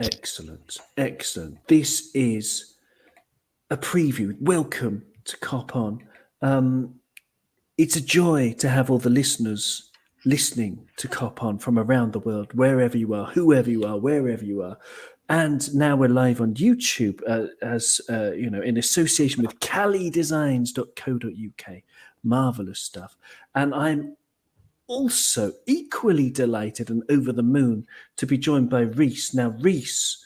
Excellent. This is a preview. Welcome to Cop On. It's a joy to have all the listeners listening to Cop On from around the world, wherever you are, whoever you are, wherever you are. And now we're live on YouTube in association with calidesigns.co.uk. Marvelous stuff. And I'm also equally delighted and over the moon to be joined by Reece. Now, Reece,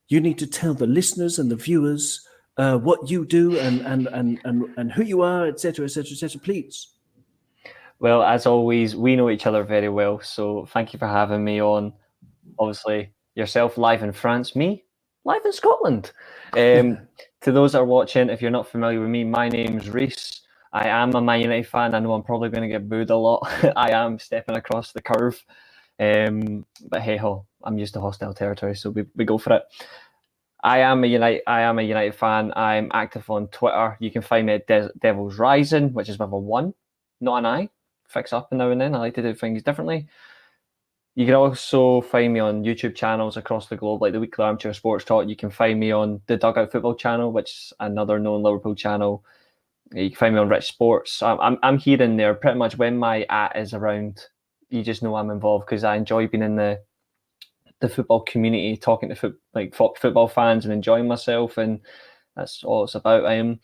you need to tell the listeners and the viewers what you do and who you are, etc., etc., etc., please. Well, as always, we know each other very well, so thank you for having me on. Obviously, yourself live in France, me live in Scotland. To those that are watching, if you're not familiar with me, my name's Reece. I am a Man United fan. I know I'm probably going to get booed a lot. I am stepping across the curve. But hey-ho, I'm used to hostile territory, so we go for it. I am a United fan. I'm active on Twitter. You can find me at Devils Rising, which is with a 1, not an I. Fix up now and then. I like to do things differently. You can also find me on YouTube channels across the globe, like the Weekly Armchair Sports Talk. You can find me on the Dugout Football channel, which is another known Liverpool channel. You can find me on Rich Sports. I'm here and there pretty much when my is around. You just know I'm involved because I enjoy being in the football community, talking to football fans and enjoying myself, and that's all it's about. I'm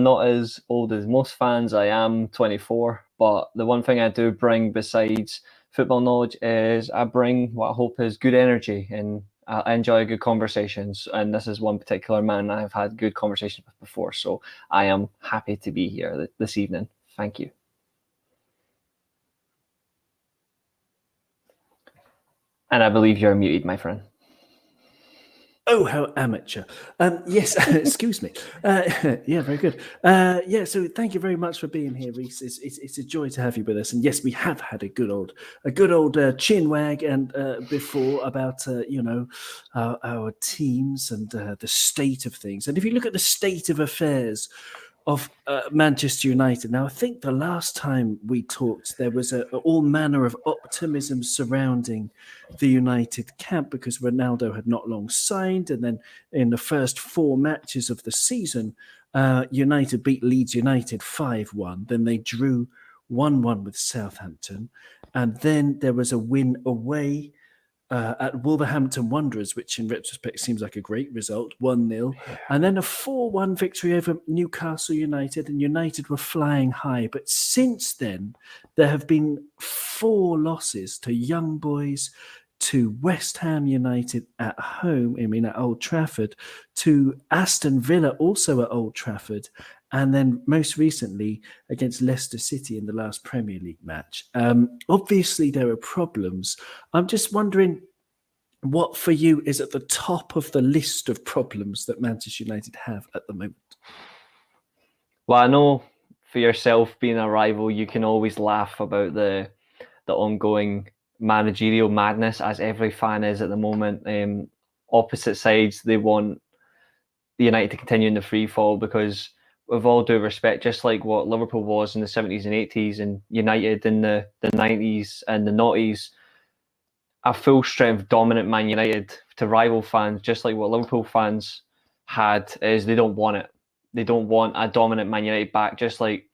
not as old as most fans. I am 24, but the one thing I do bring besides football knowledge is I bring what I hope is good energy, and I enjoy good conversations. And this is one particular man I've had good conversations with before, so I am happy to be here this evening. Thank you. And I believe you're muted, my friend. Oh, how amateur. Yes, excuse me. Yeah, very good. So thank you very much for being here, Reece. It's a joy to have you with us. And yes, we have had a good old chin wag and before about our teams and the state of things. And if you look at the state of affairs of Manchester United. Now, I think the last time we talked, there was all manner of optimism surrounding the United camp because Ronaldo had not long signed. And then in the first 4 matches of the season, United beat Leeds United 5-1. Then they drew 1-1 with Southampton. And then there was a win away at Wolverhampton Wanderers, which in retrospect seems like a great result, 1-0. And then a 4-1 victory over Newcastle United, and United were flying high. But since then, there have been 4 losses to Young Boys, to West Ham United at home, at Old Trafford, to Aston Villa, also at Old Trafford, and then most recently against Leicester City in the last Premier League match. Obviously, there are problems. I'm just wondering what for you is at the top of the list of problems that Manchester United have at the moment. Well, I know for yourself, being a rival, you can always laugh about the ongoing managerial madness, as every fan is at the moment. Opposite sides, they want the United to continue in the free fall because, with all due respect, just like what Liverpool was in the 70s and 80s and United in the 90s and the noughties, a full strength dominant Man United to rival fans, just like what Liverpool fans had, is they don't want it. They don't want a dominant Man United back, just like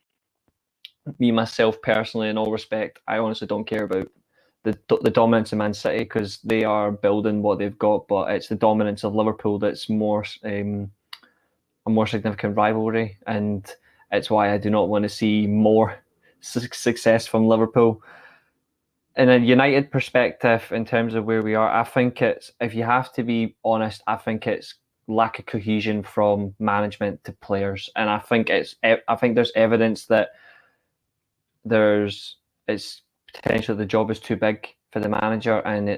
me, myself, personally, in all respect. I honestly don't care about the dominance of Man City because they are building what they've got, but it's the dominance of Liverpool that's more a more significant rivalry, and it's why I do not want to see more success from Liverpool. In a United perspective, in terms of where we are, I think it's, if you have to be honest, I think it's lack of cohesion from management to players, and I think there's evidence that it's potentially the job is too big for the manager, and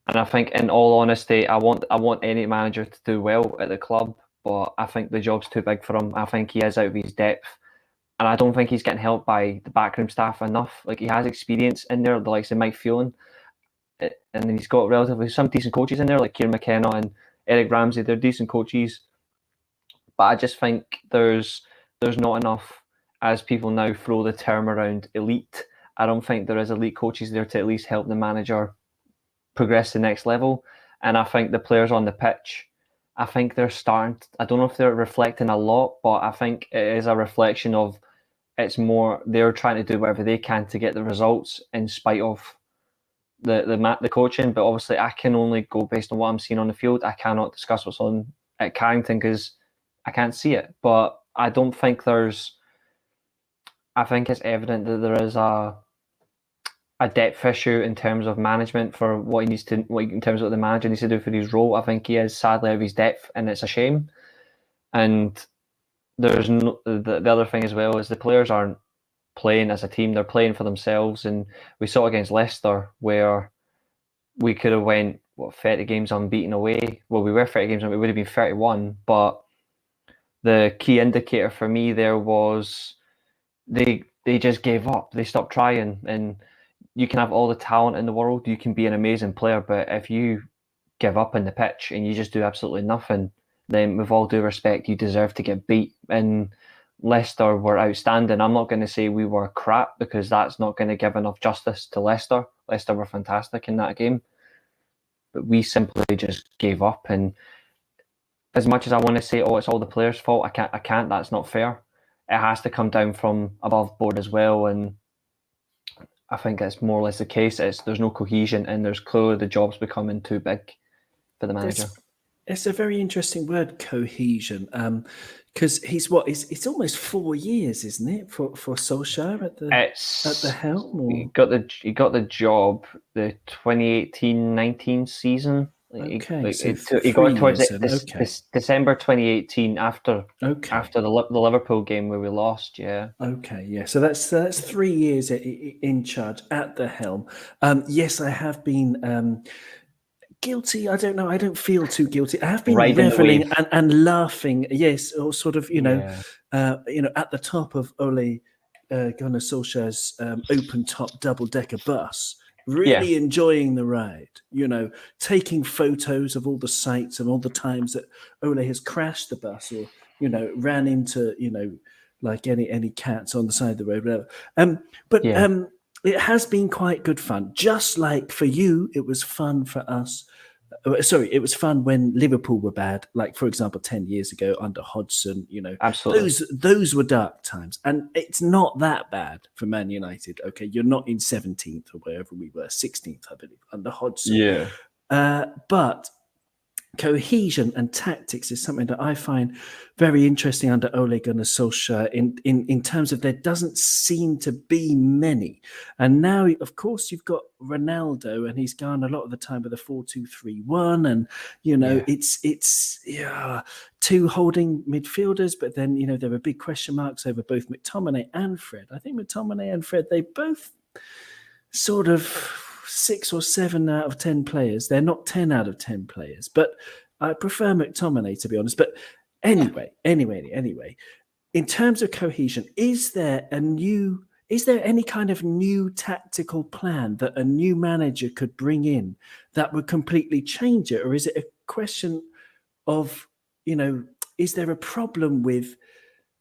I think, in all honesty, I want any manager to do well at the club, but I think the job's too big for him. I think he is out of his depth, and I don't think he's getting helped by the backroom staff enough. Like, he has experience in there, the likes of Mike Phelan, and then he's got relatively some decent coaches in there, like Kieran McKenna and Eric Ramsey. They're decent coaches, but I just think there's not enough, as people now throw the term around elite. I don't think there is elite coaches there to at least help the manager progress to the next level. And I think the players on the pitch, I think they're starting. I don't know if they're reflecting a lot, but I think it is a reflection of it's more they're trying to do whatever they can to get the results in spite of the coaching. But obviously, I can only go based on what I'm seeing on the field. I cannot discuss what's on at Carrington because I can't see it. But I don't think there's. I think it's evident that there is a depth issue in terms of management for what he needs to, in terms of what the manager needs to do for his role. I think he is sadly out of his depth, and it's a shame. And there's no, the other thing as well is the players aren't playing as a team; they're playing for themselves. And we saw against Leicester where we could have went 30 games unbeaten away. Well, we were 30 games unbeaten. It would have been 31, but the key indicator for me there was they just gave up. They stopped trying. And you can have all the talent in the world, you can be an amazing player, but if you give up on the pitch and you just do absolutely nothing, then with all due respect, you deserve to get beat. And Leicester were outstanding. I'm not going to say we were crap because that's not going to give enough justice to Leicester. Leicester were fantastic in that game, but we simply just gave up. And as much as I want to say, oh, it's all the players' fault, I can't. That's not fair. It has to come down from above board as well. And I think it's more or less the case. There's no cohesion, and there's clearly the job's becoming too big for the manager. It's a very interesting word, cohesion, because it's almost 4 years, isn't it, for Solskjaer at the helm? Or? He got the job the 2018-19 season. Okay, he got it towards December 2018 after the Liverpool game where we lost. Yeah. Okay. Yeah. So that's 3 years in charge at the helm. Yes, I have been guilty. I don't know. I don't feel too guilty. I have been reveling and laughing. Yes, or sort of at the top of Ole Gunnar Solskjaer's open top double decker bus. Really enjoying the ride, taking photos of all the sights and all the times that Ole has crashed the bus or, ran into, like any cats on the side of the road, whatever. It has been quite good fun. Just like for you, it was fun for us. It was fun when Liverpool were bad, like, for example, 10 years ago under Hodgson, Absolutely. Those were dark times. And it's not that bad for Man United. Okay, you're not in 17th or wherever we were, 16th, I believe, under Hodgson. Yeah. But cohesion and tactics is something that I find very interesting under Ole Gunnar Solskjaer in terms of there doesn't seem to be many. And now, of course, you've got Ronaldo, and he's gone a lot of the time with a 4-2-3-1, and it's two holding midfielders, but then there are big question marks over both McTominay and Fred. I think McTominay and Fred, they both sort of 6 or 7 out of 10 players. They're not 10 out of 10 players, but I prefer McTominay, to be honest. But anyway, in terms of cohesion, is there any kind of new tactical plan that a new manager could bring in that would completely change it? Or is it a question of, is there a problem with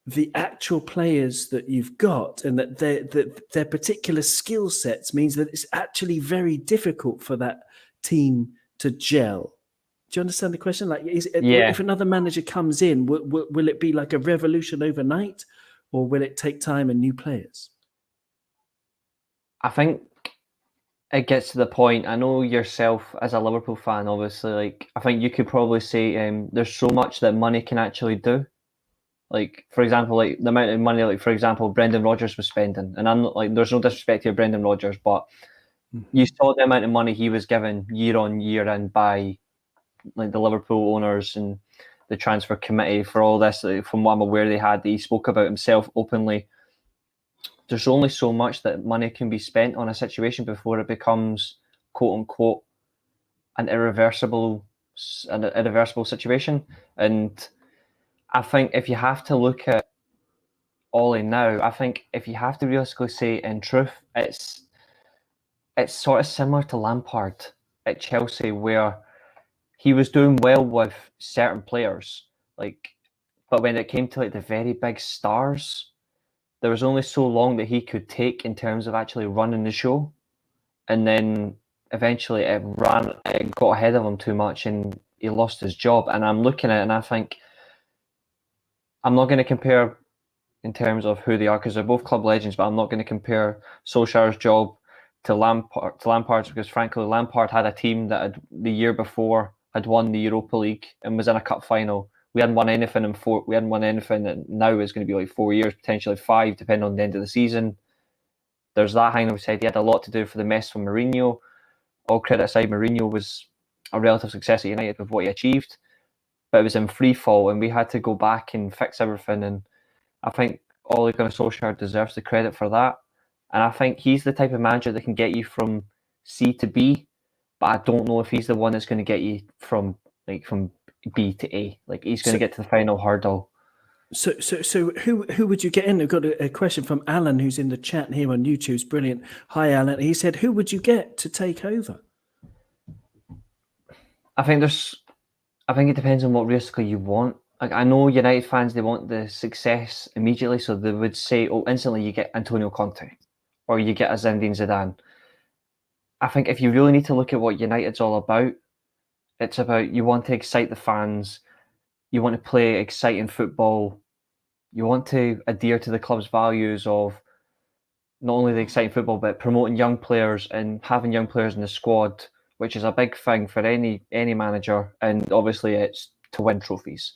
the actual players that you've got, and that their particular skill sets means that it's actually very difficult for that team to gel? Do you understand the question? Like, if another manager comes in, will it be like a revolution overnight, or will it take time and new players? I think it gets to the point. I know yourself as a Liverpool fan, obviously, like, I think you could probably say there's so much that money can actually do. Like, for example, like the amount of money, like, for example, Brendan Rodgers was spending. And I'm not, like, there's no disrespect to Brendan Rodgers, but you saw the amount of money he was given year on year and by, like, the Liverpool owners and the transfer committee for all this. Like, from what I'm aware, he spoke about himself openly. There's only so much that money can be spent on a situation before it becomes, quote unquote, an irreversible situation. And I think if you have to look at Ole now, I think if you have to realistically say, in truth, it's sort of similar to Lampard at Chelsea, where he was doing well with certain players, but when it came to, like, the very big stars, there was only so long that he could take in terms of actually running the show, and then eventually it got ahead of him too much and he lost his job. And I'm looking at it and I think I'm not going to compare in terms of who they are because they're both club legends, but I'm not going to compare Solskjaer's job to Lampard's because frankly Lampard had a team that the year before had won the Europa League and was in a cup final. We hadn't won anything and now it's going to be like 4 years, potentially 5, depending on the end of the season. There's that hanging over his head. He had a lot to do for the mess from Mourinho. All credit aside, Mourinho was a relative success at United with what he achieved, but it was in free fall and we had to go back and fix everything. And I think Ole Gunnar Solskjaer deserves the credit for that. And I think he's the type of manager that can get you from C to B, but I don't know if he's the one that's going to get you from B to A. Like he's going to get to the final hurdle. So who would you get in? I've got a question from Alan, who's in the chat here on YouTube. It's brilliant. Hi, Alan. He said, who would you get to take over? I think it depends on what realistically you want. Like I know United fans, they want the success immediately, so they would say, "Oh, instantly you get Antonio Conte, or you get a Zinedine Zidane." I think if you really need to look at what United's all about, it's about you want to excite the fans, you want to play exciting football, you want to adhere to the club's values of not only the exciting football but promoting young players and having young players in the squad, which is a big thing for any manager, and obviously it's to win trophies.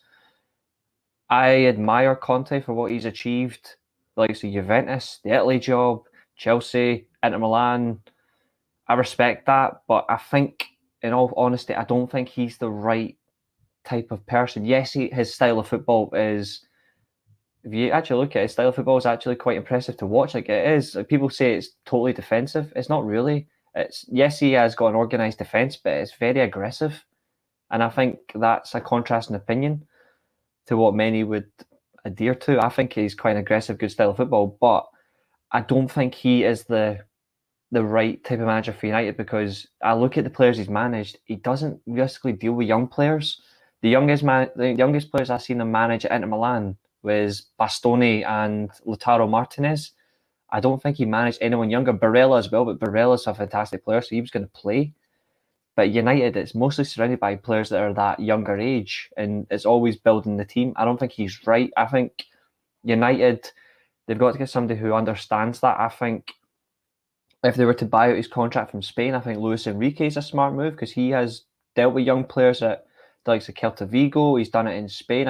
I admire Conte for what he's achieved, like so Juventus, the Italy job, Chelsea, Inter Milan. I respect that, but I think, in all honesty, I don't think he's the right type of person. Yes, his style of football is, if you actually look at it, his style of football is actually quite impressive to watch. Like it is. Like people say it's totally defensive. It's not really. Yes, he has got an organised defence, but it's very aggressive. And I think that's a contrasting opinion to what many would adhere to. I think he's quite an aggressive, good style of football, but I don't think he is the right type of manager for United because I look at the players he's managed, he doesn't realistically deal with young players. The youngest players I've seen him manage at Inter Milan was Bastoni and Lautaro Martinez. I don't think he managed anyone younger. Barella as well, but Barella's a fantastic player, so he was going to play. But United, it's mostly surrounded by players that are that younger age, and it's always building the team. I don't think he's right. I think United, they've got to get somebody who understands that. I think if they were to buy out his contract from Spain, I think Luis Enrique is a smart move because he has dealt with young players at the likes of Celta Vigo. He's done it in Spain.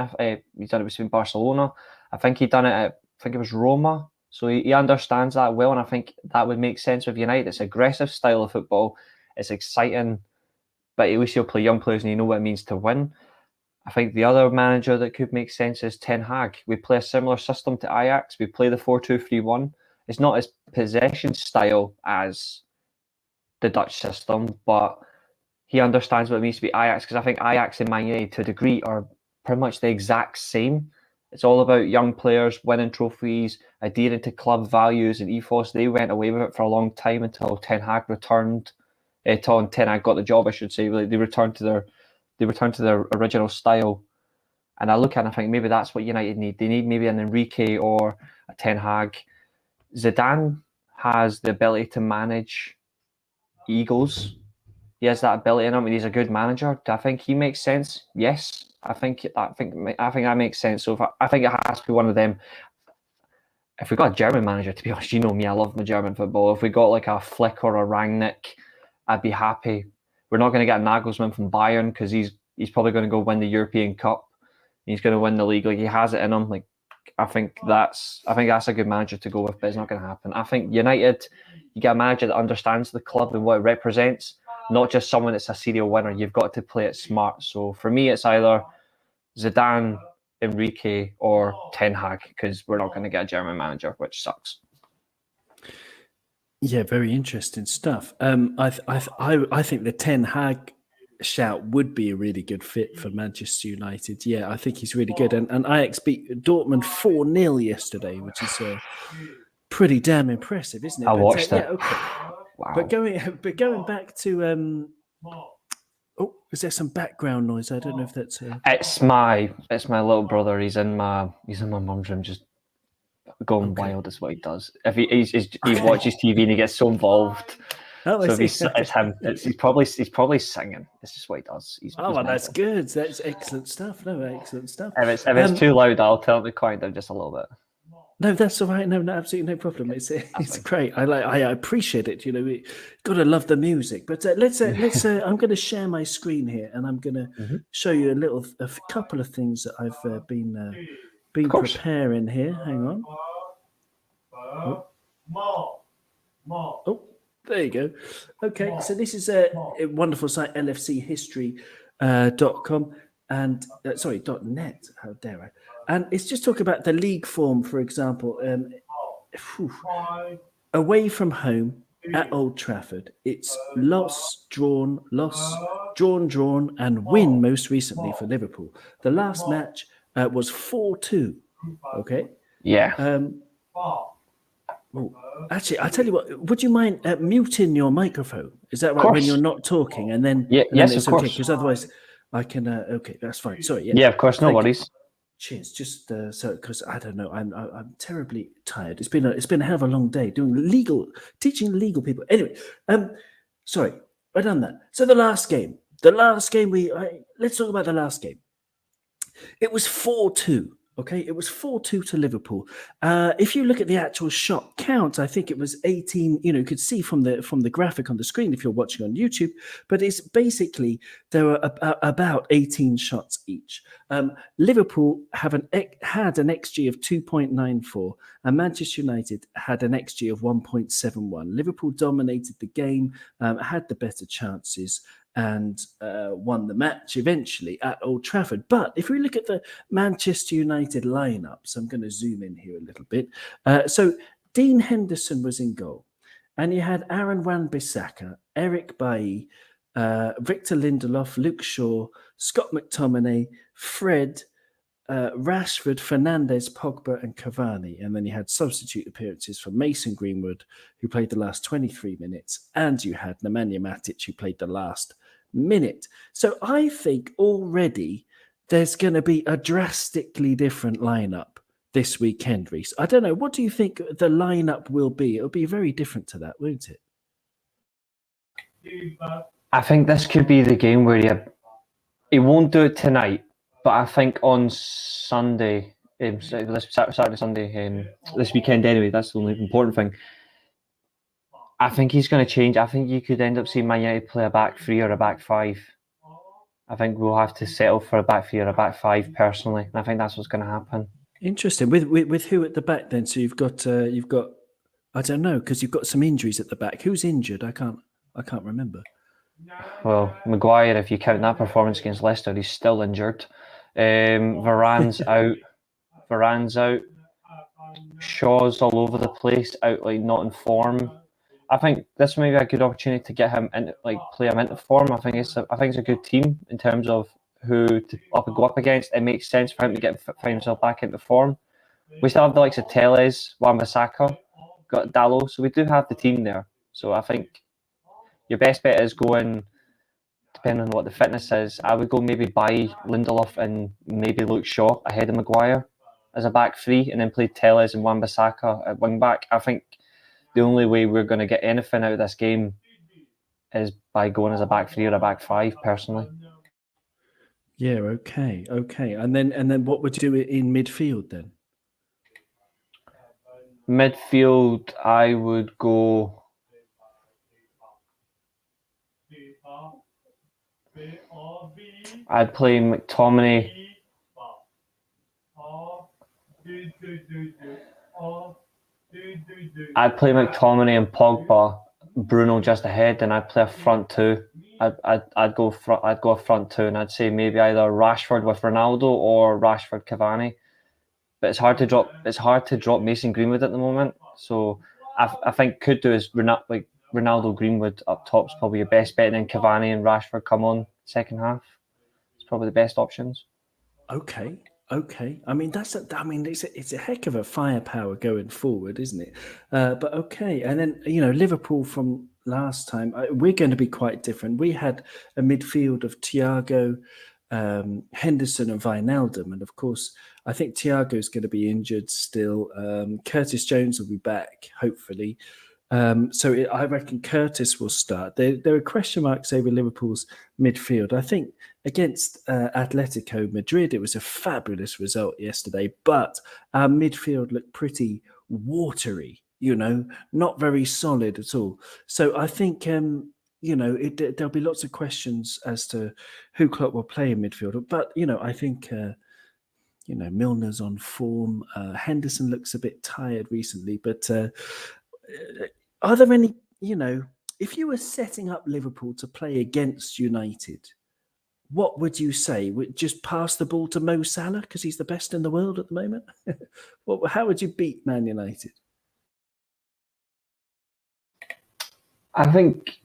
He's done it with Barcelona. I think he done it at, I think it was Roma. So he understands that well, and I think that would make sense with United. It's aggressive style of football. It's exciting, but at least he'll play young players and you know what it means to win. I think the other manager that could make sense is Ten Hag. We play a similar system to Ajax. We play the 4-2-3-1. It's not as possession style as the Dutch system, but he understands what it means to be Ajax because I think Ajax and Man United to a degree are pretty much the exact same. It's all about young players winning trophies, adhering to club values and ethos. They went away with it for a long time until Ten Hag returned. Until Ten Hag got the job, I should say. They returned to their original style. And I look at it and I think maybe that's what United need. They need maybe an Enrique or a Ten Hag. Zidane has the ability to manage egos. He has that ability in him, and he's a good manager. Do I think he makes sense? Yes, I think that makes sense. So I think it has to be one of them. If we got a German manager, to be honest, you know me, I love my German football. If we got like a Flick or a Rangnick, I'd be happy. We're not going to get a Nagelsmann from Bayern because he's probably going to go win the European Cup. He's going to win the league. Like he has it in him. Like I think that's a good manager to go with, but it's not going to happen. I think United, you get a manager that understands the club and what it represents, not just someone that's a serial winner. You've got to play it smart. So for me, it's either Zidane, Enrique, or Ten Hag because we're not going to get a German manager, which sucks. Yeah, very interesting stuff. I think the Ten Hag shout would be a really good fit for Manchester United. Yeah, I think he's really good. And Ajax beat Dortmund 4-0 yesterday, which is pretty damn impressive, isn't it? I watched it. Yeah, okay. Wow. But going back to is there some background noise? I don't know if that's It's my little brother. He's in my mum's room, just going wild. Is what he does. If he watches TV and he gets so involved. Oh, I So if see. it's him, he's probably singing. It's just what he does. He's Well, that's mental. good. That's excellent stuff. No, excellent stuff. If it's too loud, I'll tell him to quiet down just a little bit. No, that's all right. No, absolutely no problem. It's fine. great. I appreciate it. You know, we got to love the music. But let's. I'm going to share my screen here, and I'm going to show you a couple of things that I've been preparing here. Hang on. Oh, there you go. Okay, so this is a wonderful site, lfchistory.com and .net. How dare I? And it's just talking about the league form, for example. Away from home at Old Trafford, it's loss, drawn, and win most recently for Liverpool. The last match was 4-2. Okay. Yeah. Actually, I'll tell you what. Would you mind muting your microphone? Is that right? When you're not talking, and then yes, it's of okay, course. Because otherwise, I can. Okay, that's fine. Sorry. Yeah, of course. No worries. Cheers. Just so because I don't know, I'm terribly tired. It's been a hell of a long day teaching legal people. Anyway, sorry, I done that. So the last game, let's talk about the last game. It was 4-2. Okay, it was 4-2 to Liverpool. If you look at the actual shot count, I think it was 18. You could see from the graphic on the screen if you're watching on YouTube. But it's basically there were about 18 shots each. Liverpool had an XG of 2.94, and Manchester United had an XG of 1.71. Liverpool dominated the game, had the better chances, and won the match eventually at Old Trafford. But if we look at the Manchester United lineups, I'm going to zoom in here a little bit. So Dean Henderson was in goal, and you had Aaron Wan-Bissaka, Eric Bailly, Victor Lindelof, Luke Shaw, Scott McTominay, Fred, Rashford, Fernandes, Pogba, and Cavani. And then you had substitute appearances for Mason Greenwood, who played the last 23 minutes, and you had Nemanja Matic, who played the last minute. So I think already there's going to be a drastically different lineup this weekend, Reece. I don't know. What do you think the lineup will be? It'll be very different to that, won't it? I think this could be the game where he won't do it tonight, but I think on Sunday, Saturday, Sunday, this weekend anyway, that's the only important thing. I think he's going to change. I think you could end up seeing Man United play a back three or a back five. I think we'll have to settle for a back three or a back five personally. And I think that's what's going to happen. Interesting. With who at the back then? So you've got I don't know, because you've got some injuries at the back. Who's injured? I can't remember. Well, Maguire, if you count that performance against Leicester, he's still injured. Varane's out. Shaw's all over the place, out like not in form. I think this may be a good opportunity to get him in, like play him into form. I think it's a good team in terms of who to go up against. It makes sense for him to find himself back into form. We still have the likes of Telles, Wan-Bissaka, got Dalot, so we do have the team there. So I think your best bet is going, depending on what the fitness is, I would go maybe buy Lindelof and maybe Luke Shaw ahead of Maguire as a back three, and then play Telles and Wan-Bissaka at wing back. I think the only way we're going to get anything out of this game is by going as a back three or a back five, personally. Yeah, okay. And then what would you do in midfield then? Midfield, I would go. I'd play McTominay. I'd play McTominay and Pogba, Bruno just ahead, and I'd play a front two. I'd go a front two, and I'd say maybe either Rashford with Ronaldo or Rashford Cavani. But it's hard to drop Mason Greenwood at the moment. So I think could do is Ronaldo Greenwood up top's probably your best bet, and then Cavani and Rashford come on second half. It's probably the best options. Okay. I mean it's a heck of a firepower going forward, isn't it? But okay, and then Liverpool from last time, we're going to be quite different. We had a midfield of Thiago, Henderson, and Wijnaldum, and of course, I think Thiago's going to be injured still. Curtis Jones will be back, hopefully. I reckon Curtis will start. There are question marks over Liverpool's midfield. I think against Atletico Madrid, it was a fabulous result yesterday, but our midfield looked pretty watery, not very solid at all. So I think, there'll be lots of questions as to who Klopp will play in midfield. But, I think... Milner's on form. Henderson looks a bit tired recently, but are there any, if you were setting up Liverpool to play against United, what would you say? Would just pass the ball to Mo Salah because he's the best in the world at the moment? How would you beat Man United? I think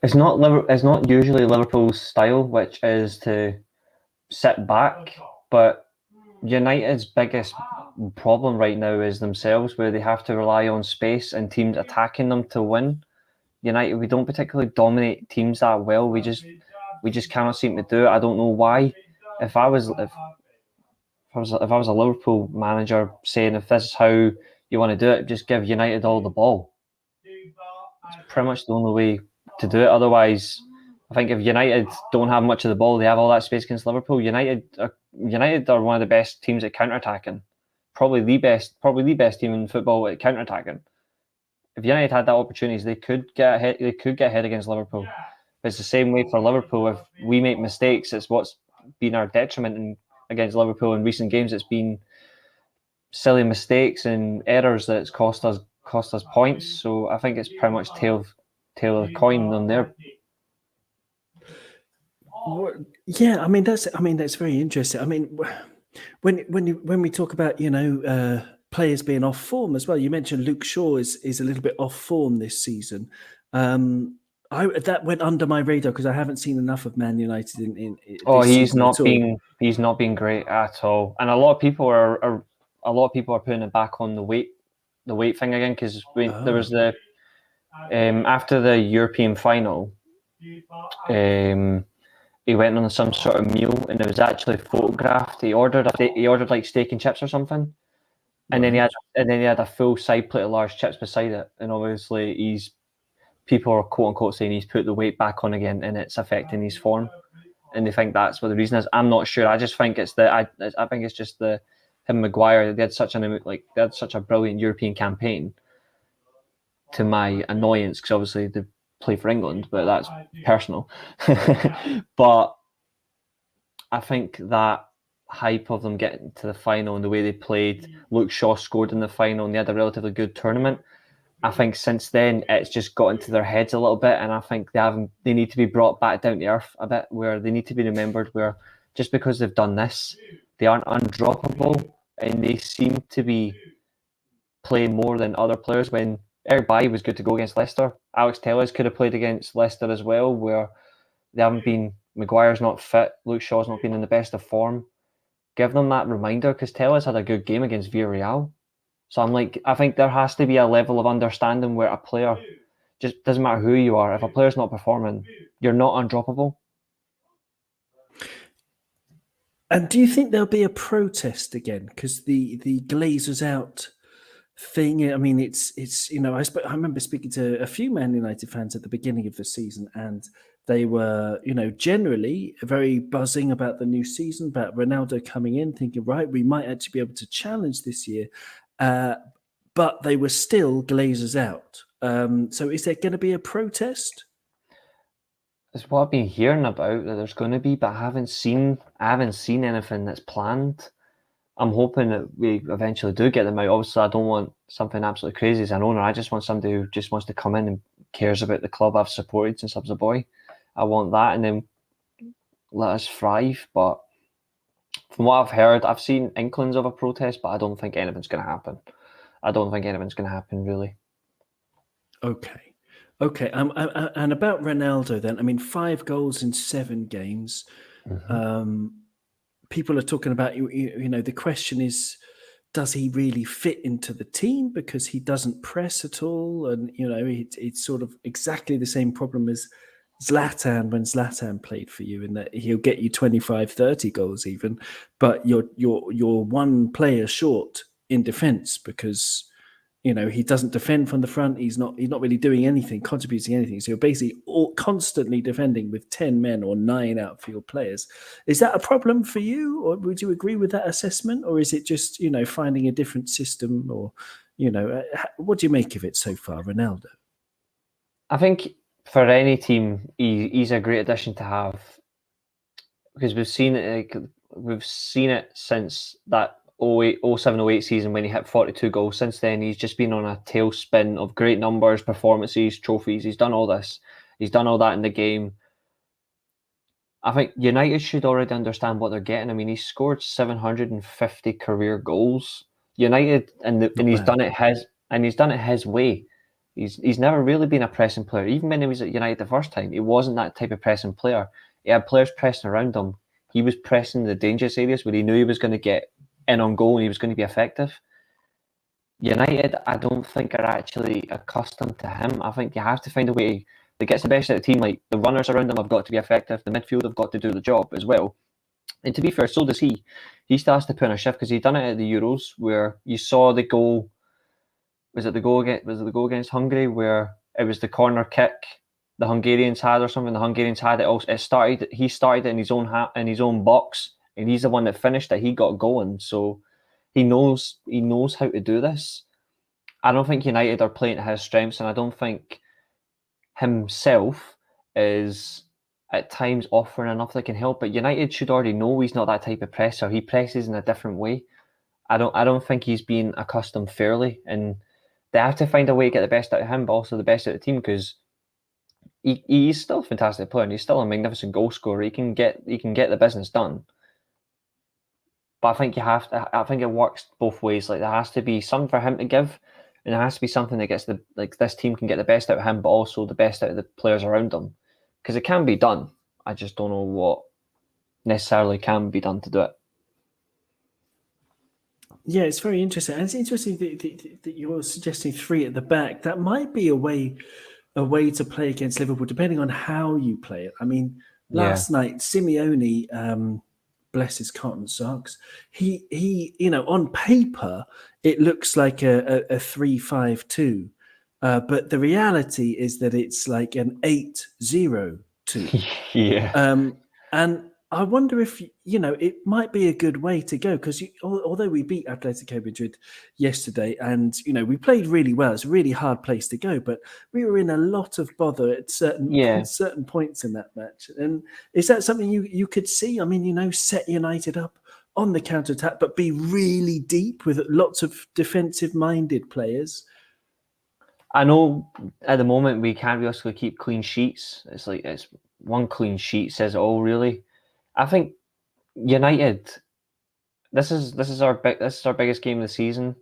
it's not usually Liverpool's style, which is to sit back, but United's biggest problem right now is themselves, where they have to rely on space and teams attacking them to win. United, we don't particularly dominate teams that well. We just cannot seem to do it. I don't know why. If I was a Liverpool manager saying, if this is how you want to do it, just give United all the ball. It's pretty much the only way to do it. Otherwise, I think if United don't have much of the ball, they have all that space against Liverpool. United are one of the best teams at counter-attacking. Probably the best team in football at counter-attacking. If United had that opportunities, they could get ahead. They could get ahead against Liverpool. But it's the same way for Liverpool. If we make mistakes, it's what's been our detriment against Liverpool in recent games. It's been silly mistakes and errors that's cost us points. So I think it's pretty much tail of the coin on there. Yeah, I mean that's very interesting. I mean, when we talk about players being off form as well, you mentioned Luke Shaw is a little bit off form this season. That went under my radar because I haven't seen enough of Man United in he's not been great at all, and a lot of people are putting it back on the weight thing again, because there was the after the European final, he went on some sort of meal and it was actually photographed. He ordered like steak and chips or something, and then he had a full side plate of large chips beside it. And obviously, people are quote unquote saying he's put the weight back on again and it's affecting his form, and they think that's what the reason is. I'm not sure. I just think it's I think it's just him and Maguire. They had such a brilliant European campaign. To my annoyance, because obviously they play for England, but that's personal. But I think that hype of them getting to the final and the way they played, Luke Shaw scored in the final and they had a relatively good tournament. I think since then it's just got into their heads a little bit, and I think they need to be brought back down to earth a bit, where they need to be remembered where just because they've done this, they aren't undroppable, and they seem to be playing more than other players. When Eric Bailly was good to go against Leicester, Alex Telles could have played against Leicester as well, where they haven't been. Maguire's not fit, Luke Shaw's not been in the best of form. Give them that reminder, because Telles had a good game against Villarreal. So I think there has to be a level of understanding where a player, just doesn't matter who you are, if a player's not performing, you're not undroppable. And do you think there'll be a protest again? Because the Glazers out thing, I mean, it's I remember speaking to a few Man United fans at the beginning of the season, and they were, generally very buzzing about the new season, about Ronaldo coming in, thinking, right, we might actually be able to challenge this year. But they were still Glazers out. So is there going to be a protest? It's what I've been hearing about, that there's going to be, but I haven't seen anything that's planned. I'm hoping that we eventually do get them out. Obviously, I don't want something absolutely crazy as an owner. I just want somebody who just wants to come in and cares about the club I've supported since I was a boy. I want that, and then let us thrive. But from what I've heard, I've seen inklings of a protest, but I don't think anything's going to happen. I don't think anything's going to happen, really. Okay. And about Ronaldo then, I mean, 5 goals in 7 games. Mm-hmm. People are talking about, the question is, does he really fit into the team? Because he doesn't press at all. And, it's sort of exactly the same problem as Zlatan when Zlatan played for you, in that he'll get you 25, 30 goals even, but you're one player short in defense because, he doesn't defend from the front. He's not really doing anything, contributing anything. So you're basically constantly defending with 10 men or 9 outfield players. Is that a problem for you, or would you agree with that assessment, or is it just finding a different system, or what do you make of it so far, Ronaldo? I think for any team, he's a great addition to have, because we've seen it since that 07-08 season when he hit 42 goals. Since then, he's just been on a tailspin of great numbers, performances, trophies. He's done all this. He's done all that in the game. I think United should already understand what they're getting. I mean, he's scored 750 career goals. United, and he's done it his way. He's never really been a pressing player. Even when he was at United the first time, he wasn't that type of pressing player. He had players pressing around him. He was pressing the dangerous areas where he knew he was going to get in on goal and he was going to be effective. United, I don't think, are actually accustomed to him. I think you have to find a way that gets the best out of the team. Like, the runners around them have got to be effective. The midfield have got to do the job as well. And to be fair, so does he. He still has to put in a shift, because he done it at the Euros, where you saw the goal. Was it the goal against Hungary, where it was the corner kick the Hungarians had or something? The Hungarians had it also. He started it in his own box, and he's the one that finished it. He got going, so he knows how to do this. I don't think United are playing to his strengths, and I don't think himself is at times offering enough that can help. But United should already know he's not that type of presser. He presses in a different way. I don't think he's been accustomed fairly, and they have to find a way to get the best out of him, but also the best out of the team, because he's still a fantastic player and he's still a magnificent goal scorer. He can get the business done. But I think I think it works both ways. Like, there has to be something for him to give, and there has to be something that gets this team can get the best out of him, but also the best out of the players around him. Because it can be done. I just don't know what necessarily can be done to do it. Yeah, it's very interesting. And it's interesting that you're suggesting 3 at the back. That might be a way to play against Liverpool, depending on how you play it. I mean, last night, Simeone, bless his cotton socks, he on paper, it looks like a 3-5-2. But the reality is that it's like an 8-0-2. Yeah. And I wonder if, it might be a good way to go, because although we beat Atletico Madrid yesterday and, we played really well, it's a really hard place to go, but we were in a lot of bother at certain points in that match. And is that something you could see? I mean, set United up on the counter-attack, but be really deep with lots of defensive-minded players. I know at the moment we can't really keep clean sheets. It's one clean sheet says it all, really. I think United, this is our biggest game of the season.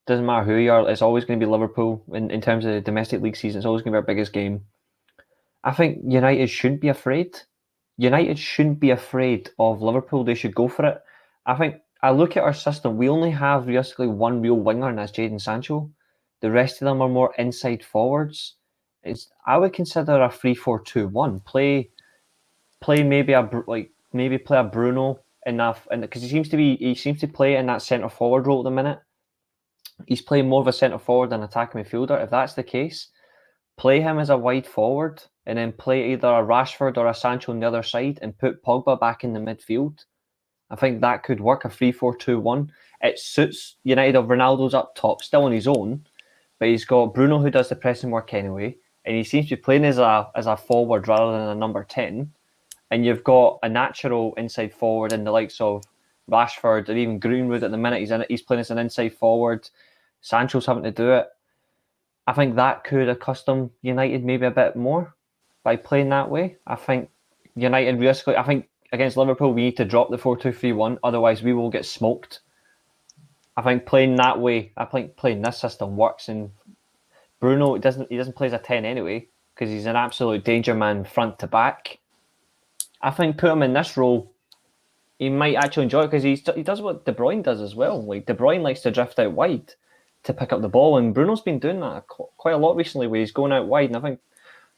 Doesn't matter who you are, it's always going to be Liverpool in terms of the domestic league season. It's always going to be our biggest game. I think United shouldn't be afraid. United shouldn't be afraid of Liverpool. They should go for it. I think I look at our system. We only have basically one real winger, and that's Jadon Sancho. The rest of them are more inside forwards. I would consider a 3-4-2-1. Play maybe play a Bruno enough, and because he seems to play in that centre forward role at the minute. He's playing more of a centre forward than attacking midfielder. If that's the case, play him as a wide forward, and then play either a Rashford or a Sancho on the other side, and put Pogba back in the midfield. I think that could work, a 3-4-2-1. It suits United. Of Ronaldo's up top, still on his own, but he's got Bruno who does the pressing work anyway, and he seems to be playing as a forward rather than a number 10. And you've got a natural inside forward in the likes of Rashford, or even Greenwood at the minute. He's playing as an inside forward. Sancho's having to do it. I think that could accustom United maybe a bit more by playing that way. I think United realistically, I think against Liverpool we need to drop the 4-2-3-1, otherwise we will get smoked. I think playing that way, I think playing this system works. And Bruno doesn't play as a 10 anyway, because he's an absolute danger man front to back. I think put him in this role, he might actually enjoy it, because he does what De Bruyne does as well. Like, De Bruyne likes to drift out wide to pick up the ball, and Bruno's been doing that quite a lot recently, where he's going out wide. And I think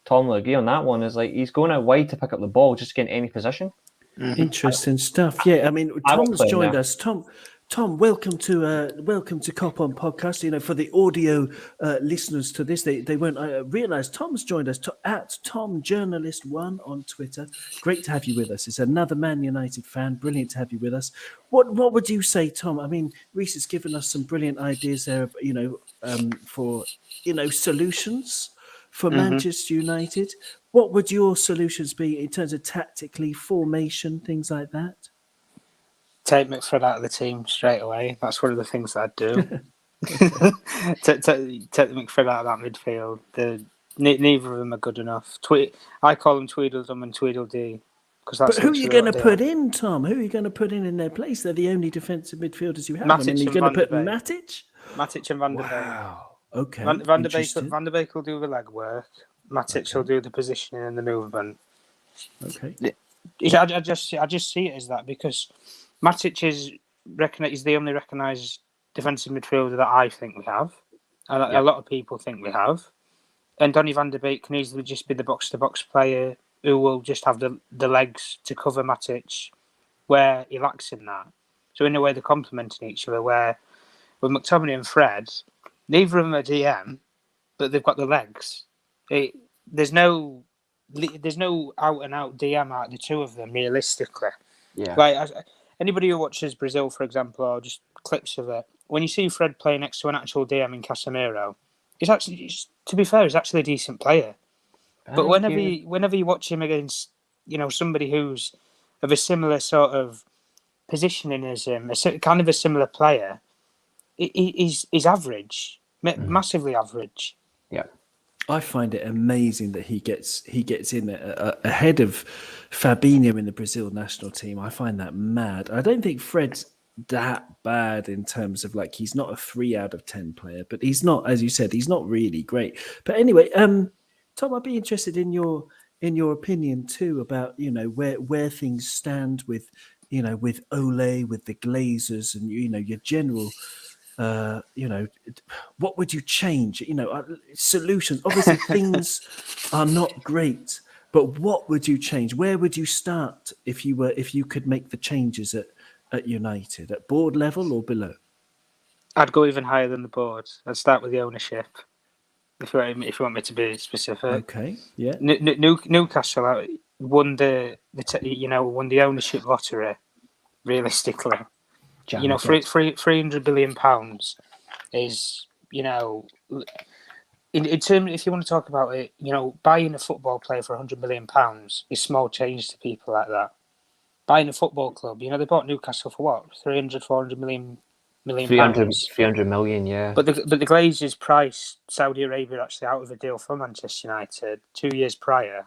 Tom will agree on that one. Is like he's going out wide to pick up the ball, just to get in any position. Interesting stuff. Yeah, I mean, Tom's joined us. Tom, welcome to Cop On Podcast. You know, for the audio listeners to this, they won't realize Tom's joined us at Tom Journalist One on Twitter. Great to have you with us. It's another Man United fan. Brilliant to have you with us. What would you say, Tom? I mean, Reece has given us some brilliant ideas there. For solutions for Manchester United. What would your solutions be in terms of tactically, formation, things like that? Take McFred out of the team straight away. That's one of the things that I'd do. take the McFred out of that midfield. Neither of them are good enough. I call them Tweedledum and Tweedledee. But who are you going to put in, Tom? Who are you going to put in their place? They're the only defensive midfielders you have. Matic, you're going to put Matic? Matic and Van der Beek. Wow. Okay. Van der Beek will do the legwork. Matic will do the positioning and the movement. Okay. I just see it as that because Matic is the only recognised defensive midfielder that I think we have, and a lot of people think we have. And Donny van der Beek can easily just be the box-to-box player who will just have the legs to cover Matic where he lacks in that. So in a way, they're complementing each other. Where with McTominay and Fred, neither of them are DM, but they've got the legs. There's no out and out DM out of the two of them realistically. Yeah. Like anybody who watches Brazil, for example, or just clips of it, when you see Fred playing next to an actual DM in Casemiro, to be fair, he's actually a decent player. But whenever you watch him against, somebody who's of a similar sort of positioning as him, kind of a similar player, he's average, massively average. Yeah. I find it amazing that he gets in ahead of Fabinho in the Brazil national team. I find that mad. I don't think Fred's that bad in terms of he's not a 3 out of 10 player, but he's not, as you said, he's not really great. But anyway, Tom, I'd be interested in your opinion too about where things stand with with Ole, with the Glazers, and your general. What would you change? Solutions. Obviously, things are not great, but what would you change? Where would you start if you could make the changes at United, at board level or below? I'd go even higher than the board. I'd start with the ownership. If you want me to be specific. Okay. Yeah. Newcastle won the ownership lottery. Realistically. 300 billion pounds is, in terms, if you want to talk about it, buying a football player for 100 million pounds is small change to people like that. Buying a football club, they bought Newcastle for what? 400 million pounds. 300 million, yeah. But the Glazers priced Saudi Arabia actually out of a deal for Manchester United 2 years prior,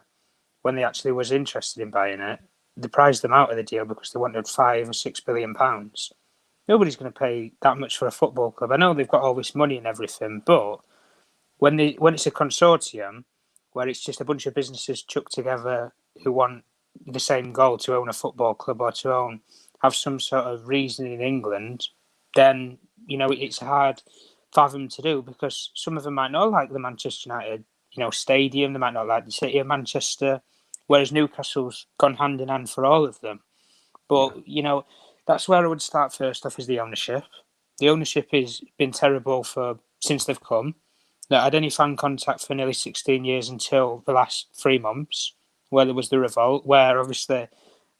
when they actually was interested in buying it. They priced them out of the deal because they wanted 5 or 6 billion pounds. Nobody's going to pay that much for a football club. I know they've got all this money and everything, but when it's a consortium where it's just a bunch of businesses chucked together who want the same goal to own a football club or to have some sort of reason in England, then it's hard for them to do because some of them might not like the Manchester United stadium, they might not like the city of Manchester, whereas Newcastle's gone hand in hand for all of them. But that's where I would start first off, is the ownership. The ownership has been terrible since they've come. Not had any fan contact for nearly 16 years until the last 3 months, where there was the revolt, where obviously,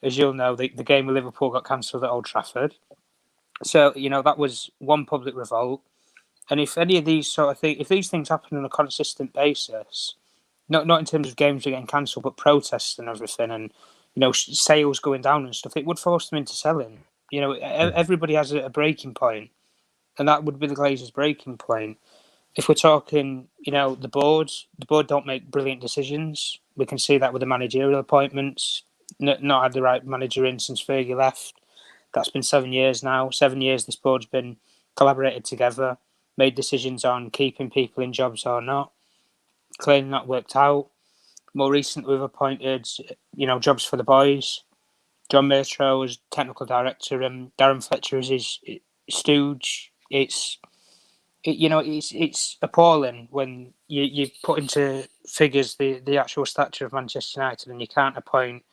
as you'll know, the game with Liverpool got cancelled at Old Trafford. So, that was one public revolt. And if any of these sort of things, if these things happen on a consistent basis, not in terms of games getting cancelled, but protests and everything, and sales going down and stuff, it would force them into selling. Everybody has a breaking point, and that would be the Glazers' breaking point. If we're talking, the board don't make brilliant decisions. We can see that with the managerial appointments. Not had the right manager in since Fergie left. That's been 7 years now. 7 years this board's been collaborated together, made decisions on keeping people in jobs or not. Clearly not worked out. More recently, we've appointed, jobs for the boys. John Murtro as technical director and Darren Fletcher as his stooge. It's appalling when you put into figures the actual stature of Manchester United, and you can't appoint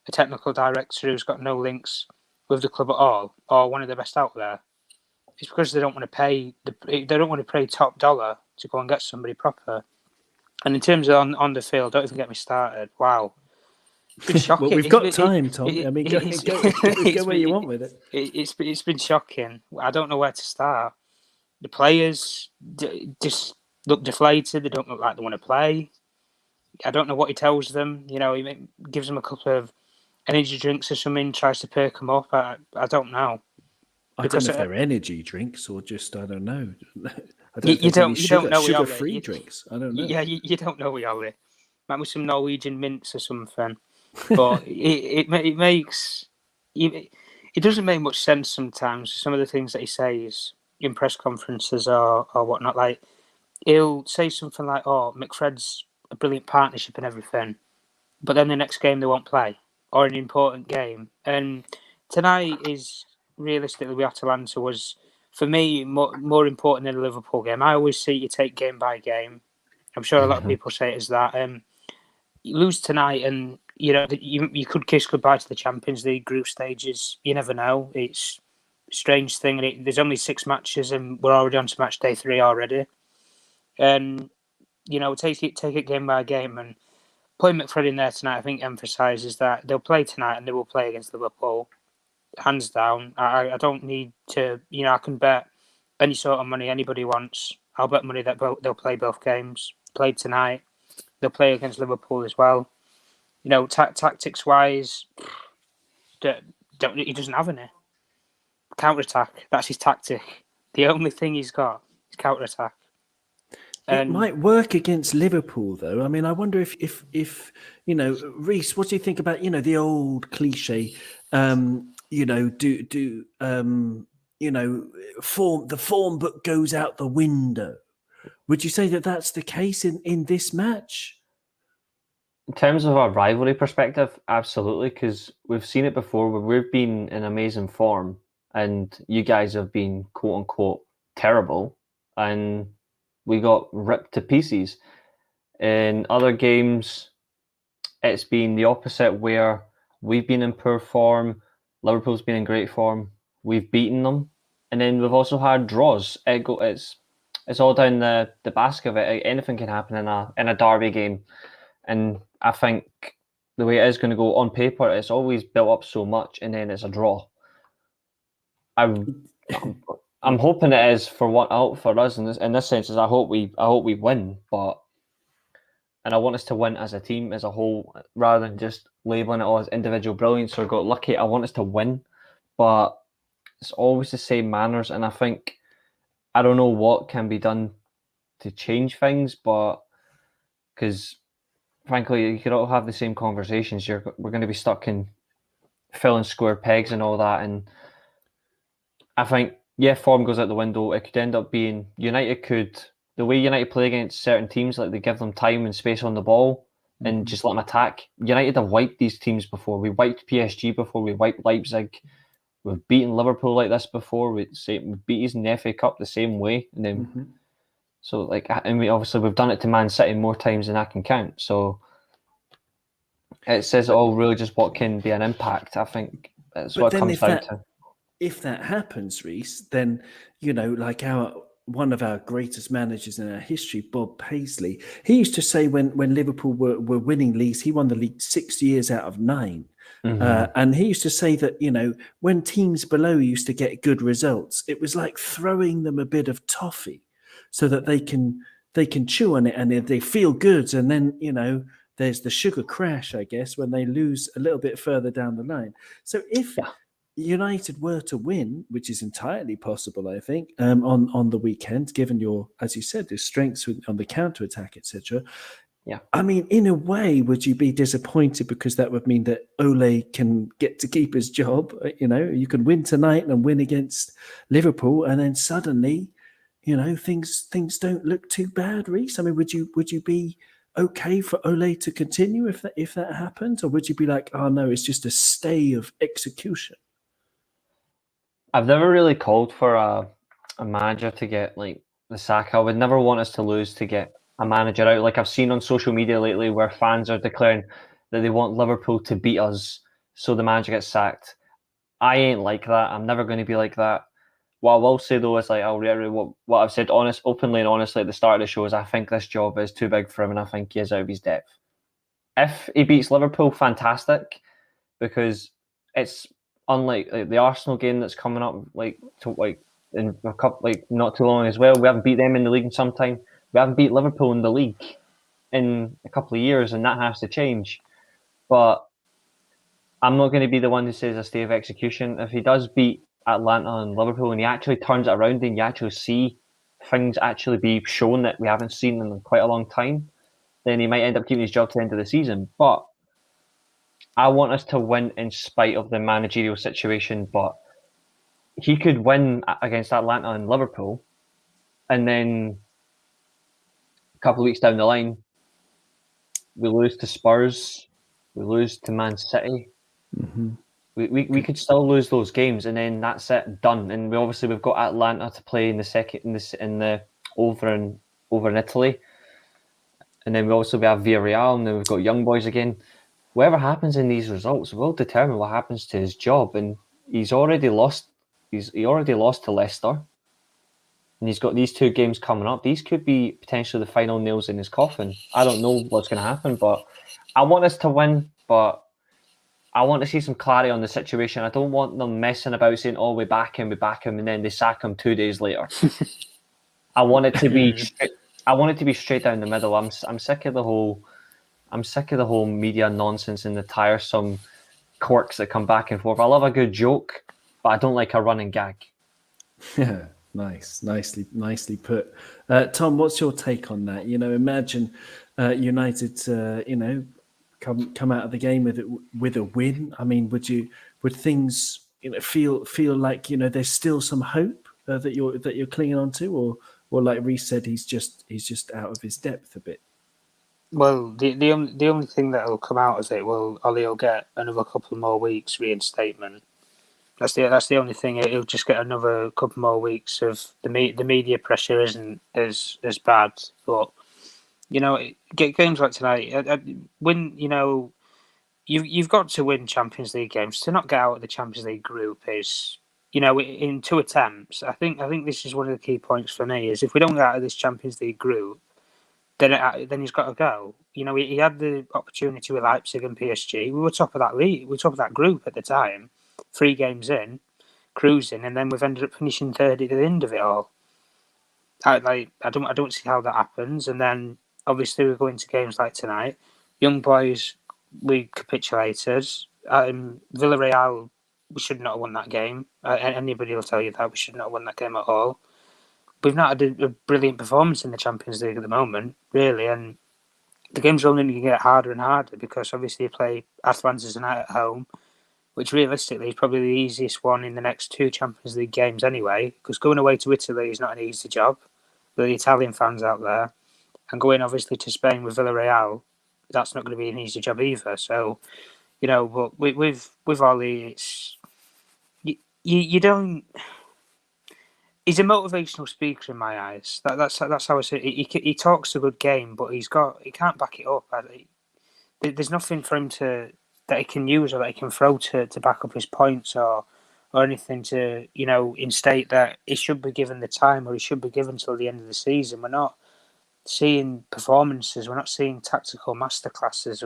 a technical director who's got no links with the club at all, or one of the best out there. it's because they don't want to pay top dollar to go and get somebody proper. And in terms of on the field, don't even get me started. Wow, it's been shocking. Well, we've got time, Tom. I mean, go where you want with it. It's been shocking. I don't know where to start. The players just look deflated. They don't look like they want to play. I don't know what he tells them. You know, he gives them a couple of energy drinks or something, tries to perk them up. I don't know. I don't know if they're energy drinks or just, I don't know. I don't you don't know sugar-free drinks. I don't know. Yeah, you don't know we are. Might be some Norwegian mints or something. But it makes it doesn't make much sense sometimes. Some of the things that he says in press conferences or whatnot, like he'll say something like, "Oh, McFred's a brilliant partnership and everything," but then the next game they won't play or an important game. And tonight is realistically we Atalanta was for me more important than the Liverpool game. I always see you take game by game. I'm sure a lot of people say it as that. You lose tonight, and you know you could kiss goodbye to the Champions League group stages. You never know. It's a strange thing, and there's only 6 matches, and we're already on to match day 3 already. And you know, take it game by game, and putting McFred in there tonight, I think emphasises that they'll play tonight and they will play against Liverpool, hands down. I don't need to, you know, I can bet any sort of money anybody wants. I'll bet money that they'll play both games. Played tonight. They'll play against Liverpool as well. You know, tactics wise, he doesn't have any counter attack. That's his tactic. The only thing he's got is counter attack. It might work against Liverpool, though. I mean, I wonder if you know, Reece, what do you think about, you know, the old cliche, you know, you know, the form book goes out the window. Would you say that that's the case in this match? In terms of a rivalry perspective, absolutely, because we've seen it before where we've been in amazing form and you guys have been quote unquote terrible and we got ripped to pieces. In other games, it's been the opposite where we've been in poor form, Liverpool's been in great form, we've beaten them, and then we've also had draws. It's all down the basket of it. Anything can happen in a derby game. And I think the way it is going to go on paper, it's always built up so much and then it's a draw. I'm hoping it is for us in this sense. Is I hope we win, and I want us to win as a team as a whole rather than just labeling it all as individual brilliance or got lucky. I want us to win, but it's always the same manners, and I think I don't know what can be done to change things, but because frankly, you could all have the same conversations. We're going to be stuck in filling square pegs and all that, and I think form goes out the window. It could end up being the way United play against certain teams, like they give them time and space on the ball and just let them attack. United have wiped these teams before. We wiped PSG before. We wiped Leipzig. We've beaten Liverpool like this before. We beat us in the FA Cup the same way, and then so we've done it to Man City more times than I can count. So it says all really just what can be an impact. I think that's what it comes down to. If that happens, Reece, then you know, like one of our greatest managers in our history, Bob Paisley, he used to say when Liverpool were winning leagues, he won the league 6 years out of 9. And he used to say that, you know, when teams below used to get good results, it was like throwing them a bit of toffee so that they can chew on it and they feel good. And then, you know, there's the sugar crash, I guess, when they lose a little bit further down the line. So if United were to win, which is entirely possible, I think, on the weekend, given your, as you said, the strengths on the counter-attack, etc. Yeah. I mean, in a way, would you be disappointed because that would mean that Ole can get to keep his job? You know, you can win tonight and win against Liverpool, and then suddenly, you know, things don't look too bad, Reece. I mean, would you be okay for Ole to continue if that happens, or would you be like, oh no, it's just a stay of execution? I've never really called for a manager to get like the sack. I would never want us to lose to get a manager out. Like I've seen on social media lately where fans are declaring that they want Liverpool to beat us so the manager gets sacked. I ain't like that. I'm never going to be like that. what I will say though is, like, I'll reiterate what I've said openly and honestly at the start of the show, is I think this job is too big for him, and I think he is out of his depth. If he beats Liverpool, fantastic, because it's unlike the Arsenal game that's coming up, in a couple, not too long as well. We haven't beat them in the league in some time. We haven't beat Liverpool in the league in a couple of years, and that has to change. But I'm not going to be the one who says a stay of execution. If he does beat Atlanta and Liverpool, and he actually turns it around, and you actually see things actually be shown that we haven't seen in quite a long time, then he might end up keeping his job to the end of the season. But I want us to win in spite of the managerial situation. But he could win against Atlanta and Liverpool, and then a couple of weeks down the line, we lose to Spurs, we lose to Man City. Mm-hmm. We could still lose those games, and then that's it, done. And we've got Atlanta to play in the over in Italy, and then we have Villarreal, and then we've got young boys again. Whatever happens in these results will determine what happens to his job, and he's already lost. He already lost to Leicester, and he's got these 2 games coming up. These could be potentially the final nails in his coffin. I don't know what's going to happen, but I want us to win, but I want to see some clarity on the situation. I don't want them messing about saying, "Oh, we back him," and then they sack him 2 days later. I want it to be straight down the middle. I'm sick of the whole media nonsense and the tiresome quirks that come back and forth. I love a good joke, but I don't like a running gag. Yeah, nicely put. Tom, what's your take on that? Imagine United, come out of the game with a win. I mean, would things feel like there's still some hope that you're clinging on to, or like Reece said, he's just out of his depth a bit? Well, the only thing that will come out of it, Ollie will get another couple more weeks reinstatement. That's the only thing. He'll just get another couple more weeks of the media pressure isn't as bad. But get games like tonight. When you've got to win Champions League games. To not get out of the Champions League group is, in 2 attempts. I think this is one of the key points for me. Is if we don't get out of this Champions League group, then he's got to go. He had the opportunity with Leipzig and PSG. We were top of that league. We were top of that group at the time. 3 games in, cruising, and then we've ended up finishing 3rd at the end of it all. I don't see how that happens. And then obviously we go into games like tonight. Young boys, we capitulated. Villarreal, we should not have won that game. Anybody will tell you that we should not have won that game at all. We've not had a brilliant performance in the Champions League at the moment, really, and the games are only going to get harder and harder because obviously you play Atalanta tonight at home, which realistically is probably the easiest one in the next 2 Champions League games anyway, because going away to Italy is not an easy job for the Italian fans out there, and going obviously to Spain with Villarreal, that's not going to be an easy job either. So, but with Ollie, it's you don't. He's a motivational speaker in my eyes. That's how I say it. He talks a good game, but he can't back it up. There's nothing for him that he can use or that he can throw to back up his points or anything to instate that he should be given the time or he should be given till the end of the season. We're not seeing performances. We're not seeing tactical masterclasses.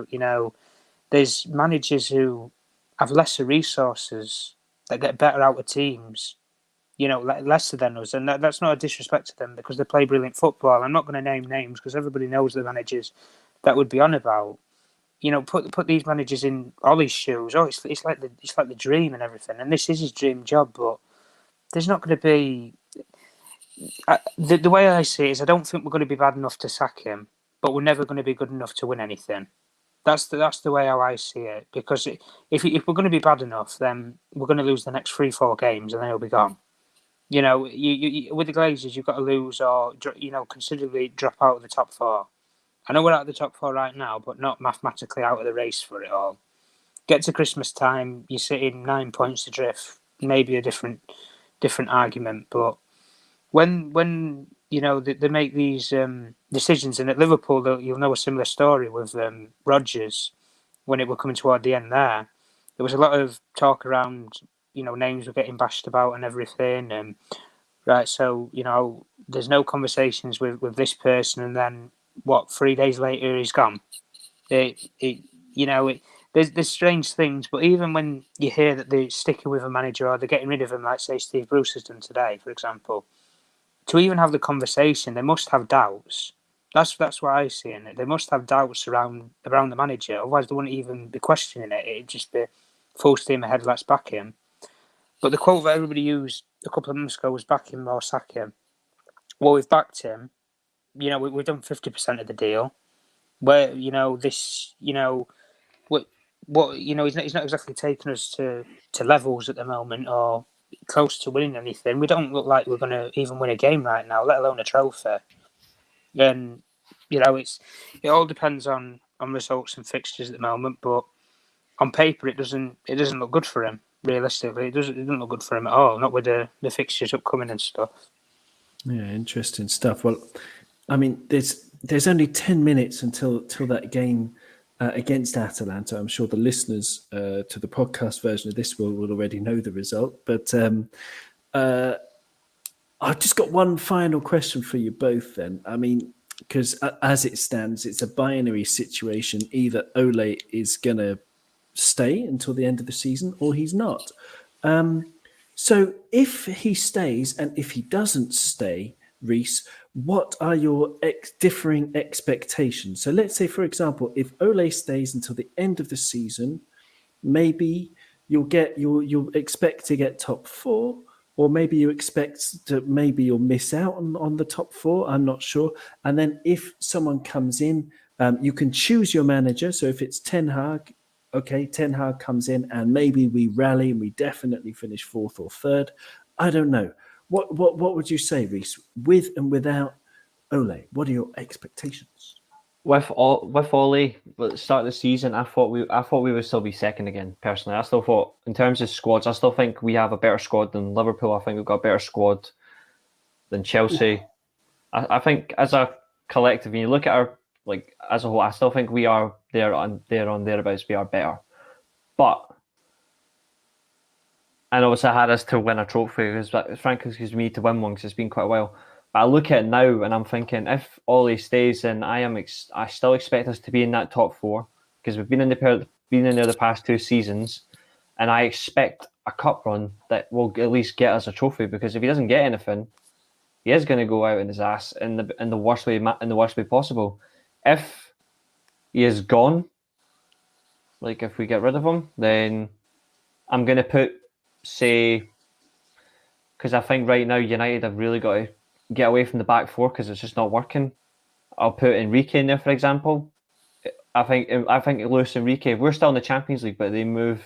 There's managers who have lesser resources that get better out of teams. Lesser than us, and that's not a disrespect to them because they play brilliant football. I'm not going to name names because everybody knows the managers that would be on about. Put these managers in Ollie's shoes. Oh, it's like the dream and everything, and this is his dream job. But there's not going to be. The way I see it is, I don't think we're going to be bad enough to sack him, but we're never going to be good enough to win anything. That's the way how I see it. Because if we're going to be bad enough, then we're going to lose the next 3-4 games, and then he'll be gone. You with the Glazers, you've got to lose or considerably drop out of the top 4. I know we're out of the top 4 right now, but not mathematically out of the race for it all. Get to Christmas time, you're sitting 9 points adrift. Maybe a different argument, but when they make these decisions, and at Liverpool, you'll know a similar story with Rodgers when it were coming toward the end. There was a lot of talk around. Names were getting bashed about and everything, and right, so, there's no conversations with this person, and then, 3 days later he's gone? There's strange things, but even when you hear that they're sticking with a manager or they're getting rid of him, like, say, Steve Bruce has done today, for example, to even have the conversation, they must have doubts. That's what I see in it. They must have doubts around the manager, otherwise they wouldn't even be questioning it. It'd just be full steam ahead, let's back him. But the quote that everybody used a couple of months ago was back him or sack him. Well, we've backed him. We've done 50% of the deal. Where he's not exactly taking us to levels at the moment or close to winning anything. We don't look like we're going to even win a game right now, let alone a trophy. And it all depends on results and fixtures at the moment. But on paper, it doesn't look good for him. Realistically, it doesn't look good for him at all. Not with the fixtures upcoming and stuff. Yeah, interesting stuff. Well, I mean, there's only 10 minutes until that game against Atalanta. I'm sure the listeners to the podcast version of this will already know the result. But I've just got one final question for you both then. I mean, because as it stands, it's a binary situation. Either Ole is going to stay until the end of the season or he's not. So if he stays and if he doesn't stay, Reece, what are your differing expectations? So let's say, for example, if Ole stays until the end of the season, maybe you'll expect to get top 4, or maybe you expect to you'll miss out on the top 4. I'm not sure. And then if someone comes in, you can choose your manager. So if it's Ten Hag, okay, Ten Hag comes in and maybe we rally and we definitely finish 4th or 3rd. I don't know. What would you say, Reece, with and without Ole? What are your expectations? With Ole, at the start of the season, I thought we would still be second again. Personally, I still thought, in terms of squads, I still think we have a better squad than Liverpool. I think we've got a better squad than Chelsea. I think as a collective, when you look at our as a whole, I still think we are thereabouts. We are better, but I know it's had us to win a trophy, because frankly, excuse me, to win one, because it's been quite a while. But I look at it now and I'm thinking, if Ole stays, then I still expect us to be in that top 4, because we've been in there the past 2 seasons, and I expect a cup run that will at least get us a trophy. Because if he doesn't get anything, he is going to go out in his ass in the worst way possible. If he is gone, like if we get rid of him, then I'm going to put, say, because I think right now United have really got to get away from the back 4 because it's just not working. I'll put Enrique in there, for example. I think Luis Enrique, we're still in the Champions League, but they move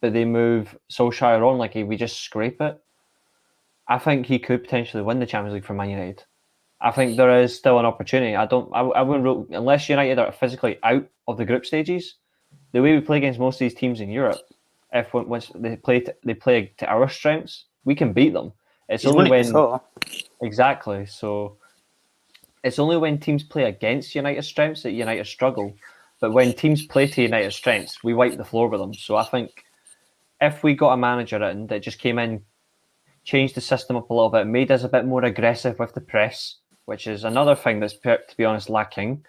Solskjaer on like we just scrape it. I think he could potentially win the Champions League for Man United. I think there is still an opportunity. I wouldn't rule, unless United are physically out of the group stages. The way we play against most of these teams in Europe, once they play to our strengths, we can beat them. It's He's only won it before. Exactly. So it's only when teams play against United's strengths that United struggle. But when teams play to United's strengths, we wipe the floor with them. So I think if we got a manager in that just came in, changed the system up a little bit, made us a bit more aggressive with the press, which is another thing that's, to be honest, lacking.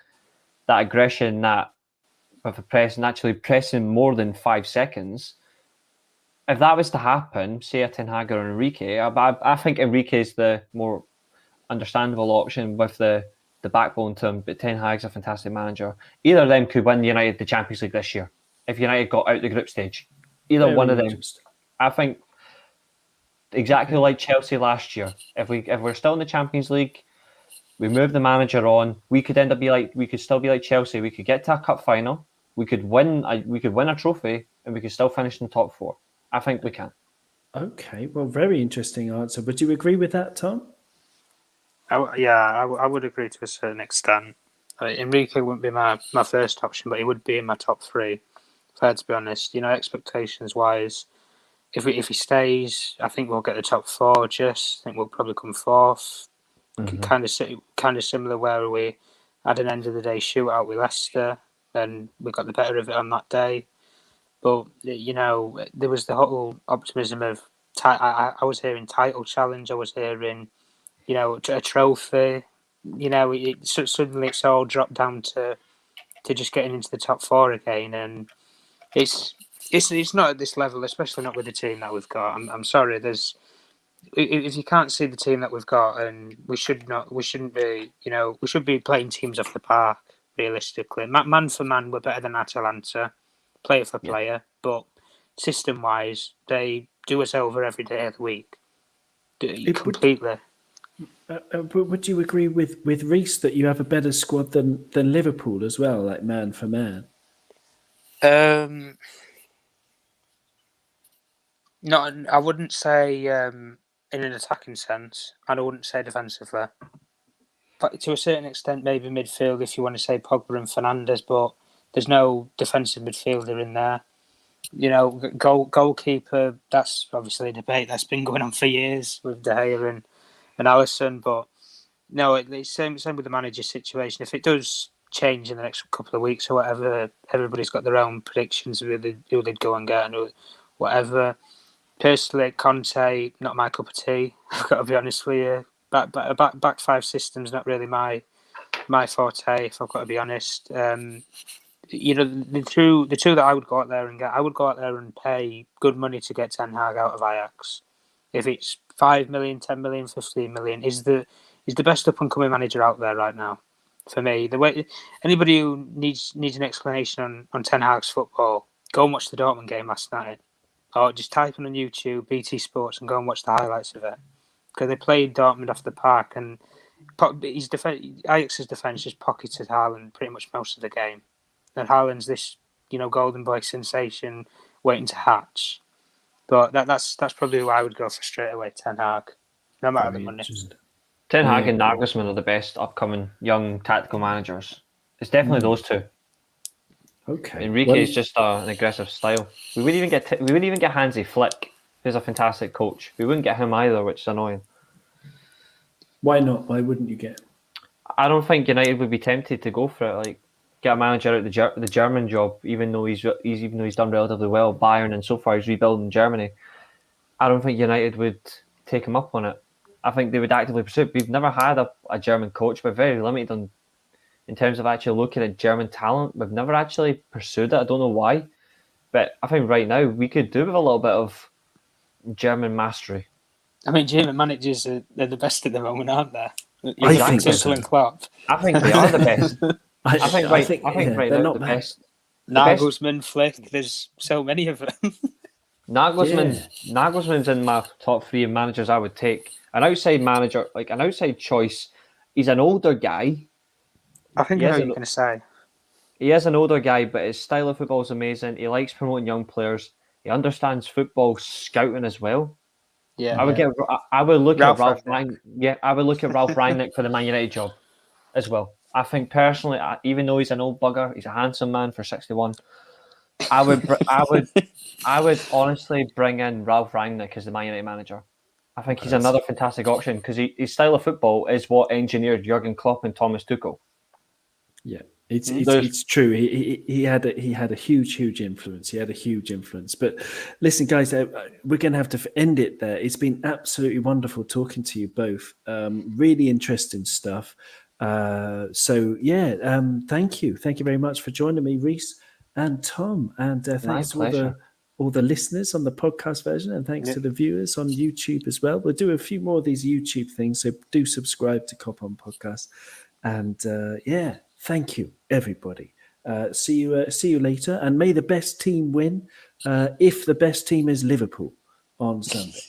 That aggression, that with the press and actually pressing more than 5 seconds. If that was to happen, say a Ten Hag or Enrique, I think Enrique is the more understandable option with the backbone to him, but Ten Hag's a fantastic manager. Either of them could win United the Champions League this year if United got out the group stage. Either one of them. I think exactly like Chelsea last year. If we're still in the Champions League, we move the manager on, we could still be like Chelsea. We could get to a cup final, we could win a trophy, and we could still finish in the top 4. I think we can. Okay, well, very interesting answer. Would you agree with that, Tom? I would agree to a certain extent. Enrique wouldn't be my first option, but he would be in my top 3. Fair to be honest. Expectations wise, if he stays, I think we'll get the top 4. I think we'll probably come 4th. Mm-hmm. Kind of similar where we had an end of the day shootout with Leicester, and we got the better of it on that day. But there was the whole optimism of I was hearing title challenge. I was hearing, a trophy. Suddenly it's all dropped down to just getting into the top 4 again, and it's not at this level, especially not with the team that we've got. I'm sorry. If you can't see the team that we've got, and we should be, we should be playing teams off the park. Realistically, man for man, we're better than Atalanta, player for player, but system wise, they do us over every day of the week. Completely. Would you agree with Reece that you have a better squad than Liverpool as well, like man for man? No, I wouldn't say in an attacking sense, and I wouldn't say defensively. But to a certain extent, maybe midfield, if you want to say Pogba and Fernandes, but there's no defensive midfielder in there. Goalkeeper, that's obviously a debate that's been going on for years with De Gea and Alisson, but no, it's same with the manager situation. If it does change in the next couple of weeks or whatever, everybody's got their own predictions of who they'd go and get and whatever. Personally, Conte, not my cup of tea. I've got to be honest with you. Back 5 system's not really my forte, if I've got to be honest. The two that I would go out there and get, I would go out there and pay good money to get Ten Hag out of Ajax. If it's 5 million, 10 million, 15 million, is the best up and coming manager out there right now. For me, the way anybody who needs an explanation on Ten Hag's football, go and watch the Dortmund game last night, or just type in on YouTube BT Sports and go and watch the highlights of it. Because they played Dortmund off the park, and Ajax's defence just pocketed Haaland pretty much most of the game. And Haaland's this, golden boy sensation waiting to hatch. But that's probably who I would go for straight away, Ten Hag, no matter the money. Ten Hag and Nagelsmann are the best upcoming young tactical managers. It's definitely those two. Okay. Enrique is just an aggressive style. We wouldn't even get Hansi Flick, who's a fantastic coach. We wouldn't get him either, which is annoying. Why not? Why wouldn't you get him? I don't think United would be tempted to go for it. Like, get a manager out the German job, even though he's done relatively well, Bayern, and so far he's rebuilding Germany. I don't think United would take him up on it. I think they would actively pursue it. We've never had a German coach. We're very limited in terms of actually looking at German talent. We've never actually pursued it. I don't know why, but I think right now we could do with a little bit of German mastery. I mean, German managers they're the best at the moment, aren't they? I think so. And Klopp. I think they are the best. I think right now not the bad. best. Nagelsmann, Flick. There's so many of them. Nagelsmann's in my top 3 of managers I would take. An outside manager, like an outside choice. He's an older guy. I think I know what you're going to say. He is an older guy, but his style of football is amazing. He likes promoting young players. He understands football scouting as well. Yeah, I would look at Ralph Rangnick. Yeah, I would look at Ralph Rangnick for the Man United job as well. I think personally, even though he's an old bugger, he's a handsome man for 61. I would honestly bring in Ralph Rangnick as the Man United manager. I think he's another fantastic option because his style of football is what engineered Jurgen Klopp and Thomas Tuchel. Yeah, it's true. He had a huge influence. He had a huge influence. But listen, guys, we're going to have to end it there. It's been absolutely wonderful talking to you both. Really interesting stuff. Thank you very much for joining me, Reece and Tom, and thanks to all the listeners on the podcast version, and thanks to the viewers on YouTube as well. We'll do a few more of these YouTube things, so do subscribe to Cop On Podcast. And thank you, everybody. See you later, and may the best team win. If the best team is Liverpool on Sunday.